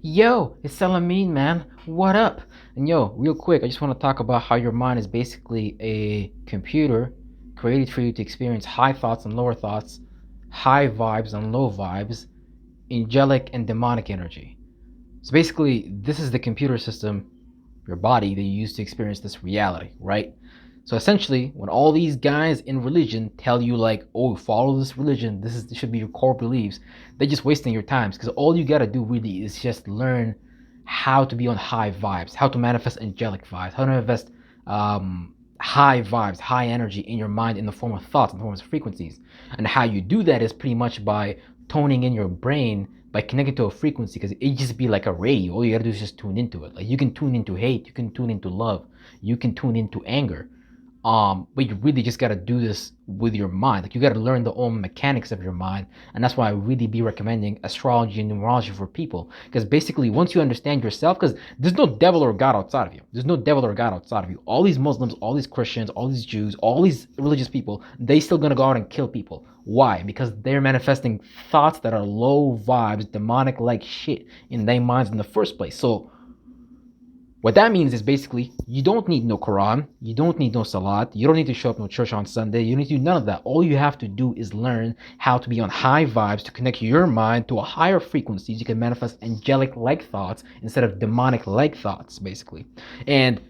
Yo, it's Salameen, man. What up? And yo, real quick, I just want to talk about how your mind is basically a computer created for you to experience high thoughts and lower thoughts, high vibes and low vibes, angelic and demonic energy. So basically, this is the computer system, your body, that you use to experience this reality, right? So essentially, when all these guys in religion tell you like, "Oh, follow this religion. This should be your core beliefs," they're just wasting your time because all you gotta do really is just learn how to be on high vibes, how to manifest angelic vibes, how to manifest high vibes, high energy in your mind in the form of thoughts, in the form of frequencies. And how you do that is pretty much by toning in your brain by connecting to a frequency, because it just be like a radio. All you gotta do is just tune into it. Like you can tune into hate, you can tune into love, you can tune into anger. But you really just gotta do this with your mind. Like you gotta learn the own mechanics of your mind, and that's why I really be recommending astrology and numerology for people. Because basically, once you understand yourself, because there's no devil or God outside of you. There's no devil or God outside of you. All these Muslims, all these Christians, all these Jews, all these religious people, they still gonna go out and kill people. Why? Because they're manifesting thoughts that are low vibes, demonic like shit in their minds in the first place. So what that means is basically you don't need no Quran, you don't need no Salat, you don't need to show up no church on Sunday, you don't need to do none of that. All you have to do is learn how to be on high vibes to connect your mind to a higher frequency. You can manifest angelic like thoughts instead of demonic like thoughts, basically. And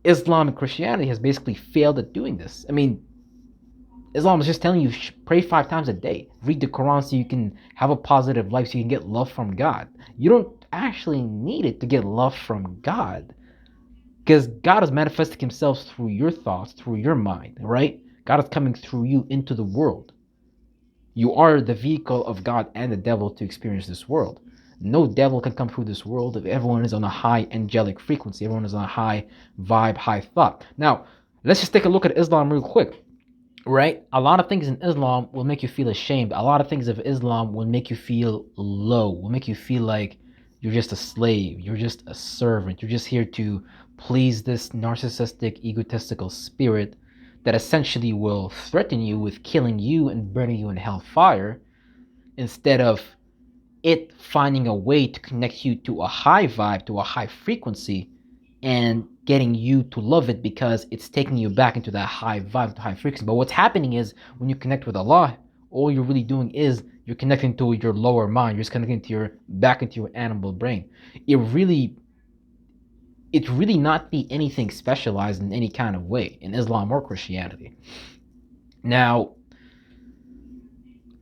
Islam and Christianity has basically failed at doing this. I mean, Islam is just telling you pray 5 times a day, read the Quran so you can have a positive life, so you can get love from God. You don't actually need it to get love from God, because God is manifesting Himself through your thoughts, through your mind, right? God is coming through you into the world. You are the vehicle of God and the devil to experience this world. No devil can come through this world if everyone is on a high angelic frequency, everyone is on a high vibe, high thought. Now, let's just take a look at Islam real quick. Right? A lot of things in Islam will make you feel ashamed. A lot of things of Islam will make you feel low, will make you feel like you're just a slave, you're just a servant, you're just here to please this narcissistic, egotistical spirit that essentially will threaten you with killing you and burning you in hellfire, instead of it finding a way to connect you to a high vibe, to a high frequency, and getting you to love it because it's taking you back into that high vibe, to high frequency. But what's happening is when you connect with Allah, all you're really doing is you're connecting to your lower mind. You're just connecting to your back into your animal brain. It really not be anything specialized in any kind of way in Islam or Christianity. Now,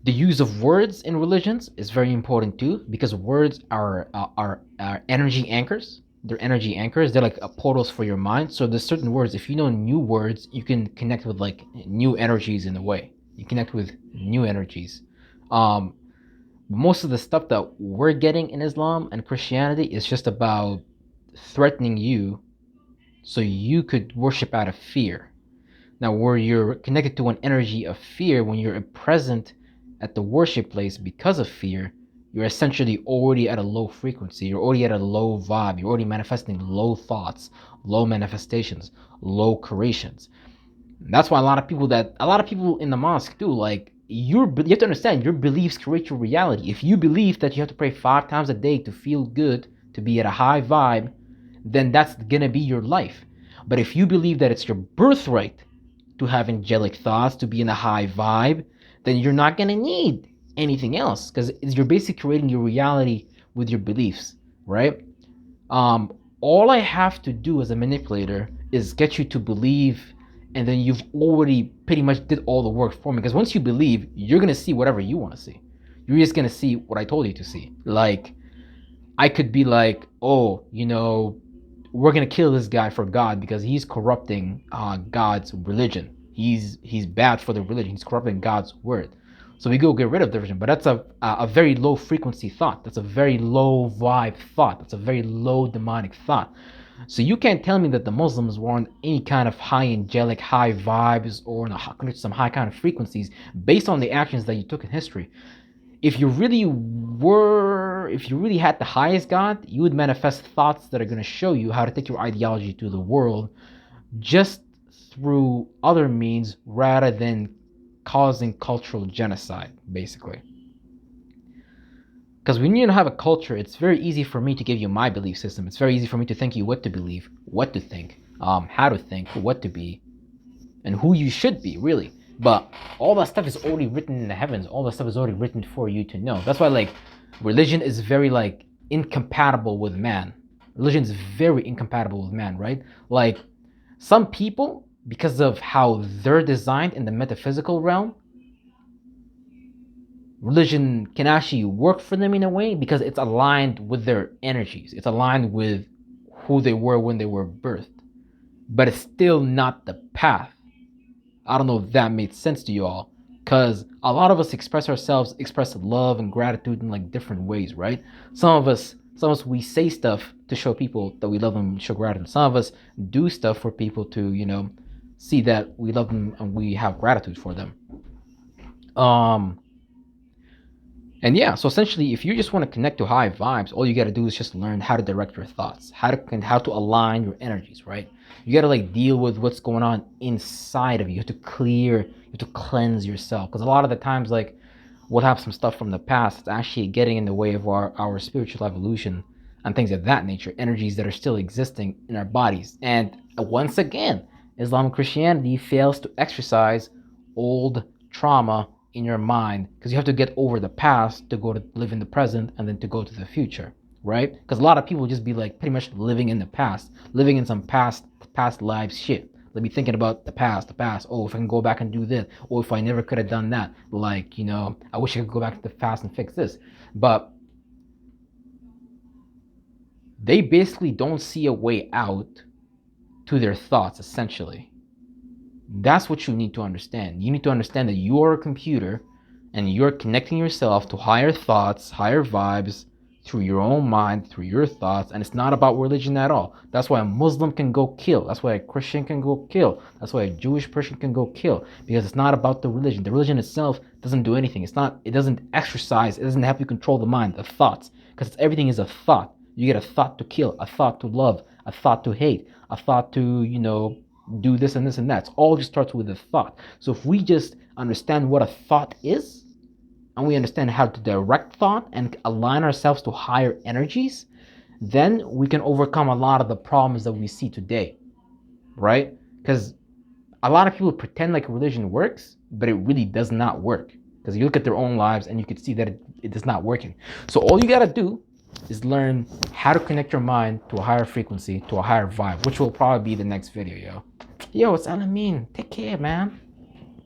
the use of words in religions is very important too, because words are energy anchors. They're energy anchors. They're like portals for your mind. So there's certain words. If you know new words, you can connect with like new energies in a way. You connect with new energies. Um, Most of the stuff that we're getting in Islam and Christianity is just about threatening you, so you could worship out of fear. Now, where you're connected to an energy of fear, when you're present at the worship place because of fear, you're essentially already at a low frequency. You're already at a low vibe. You're already manifesting low thoughts, low manifestations, low creations. And that's why a lot of people in the mosque do, like, you have to understand your beliefs create your reality. If you believe that you have to pray 5 times a day to feel good, to be at a high vibe, then that's gonna be your life. But if you believe that it's your birthright to have angelic thoughts, to be in a high vibe, then you're not going to need anything else, because you're basically creating your reality with your beliefs, right? All I have to do as a manipulator is get you to believe, and then you've already pretty much did all the work for me. Because once you believe, you're going to see whatever you want to see. You're just going to see what I told you to see. Like, I could be like, oh, we're gonna kill this guy for God because he's corrupting God's religion. He's bad for the religion. He's corrupting God's word. So we go get rid of the religion. But that's a very low frequency thought. That's a very low vibe thought. That's a very low demonic thought. So you can't tell me that the Muslims were on any kind of high angelic, high vibes, or some high kind of frequencies based on the actions that you took in history. If you really had the highest God, you would manifest thoughts that are going to show you how to take your ideology to the world just through other means rather than causing cultural genocide, basically. Because when you have a culture, it's very easy for me to give you my belief system. It's very easy for me to think you what to believe, what to think, how to think, what to be, and who you should be, really. But all that stuff is already written in the heavens. All that stuff is already written for you to know. That's why, like, religion is very, like, incompatible with man. Religion is very incompatible with man, right? Like, some people, because of how they're designed in the metaphysical realm, religion can actually work for them in a way because it's aligned with their energies. It's aligned with who they were when they were birthed. But it's still not the path. I don't know if that made sense to you all. Because a lot of us express love and gratitude in like different ways, right? Some of us we say stuff to show people that we love them, show gratitude. Some of us do stuff for people to, see that we love them and we have gratitude for them. Um, And yeah, so essentially, if you just want to connect to high vibes, all you got to do is just learn how to direct your thoughts, how to align your energies, right? You got to like deal with what's going on inside of you. You have to you have to cleanse yourself, because a lot of the times, like, we'll have some stuff from the past that's actually getting in the way of our spiritual evolution and things of that nature, energies that are still existing in our bodies. And once again, Islam and Christianity fails to exercise old trauma in your mind, because you have to get over the past to go to live in the present and then to go to the future, right? Because a lot of people just be like pretty much living in the past, living in some past lives shit. They'll be thinking about the past. Oh, if I can go back and do this, or if I never could have done that, like, I wish I could go back to the past and fix this. But they basically don't see a way out to their thoughts, essentially. That's what you need to understand. You need to understand that you are a computer and you're connecting yourself to higher thoughts, higher vibes through your own mind, through your thoughts. And it's not about religion at all. That's why a Muslim can go kill. That's why a Christian can go kill. That's why a Jewish person can go kill. Because it's not about the religion. The religion itself doesn't do anything. It doesn't exercise. It doesn't help you control the mind, the thoughts. Because everything is a thought. You get a thought to kill, a thought to love, a thought to hate, a thought to, do this and this and that. It all just starts with a thought. So if we just understand what a thought is, and we understand how to direct thought and align ourselves to higher energies, then we can overcome a lot of the problems that we see today, right? Because a lot of people pretend like religion works, but it really does not work. Because you look at their own lives and you can see that it is not working. So all you got to do is learn how to connect your mind to a higher frequency, to a higher vibe, which will probably be the next video, yo. Yo, it's Alamin. Take care, man.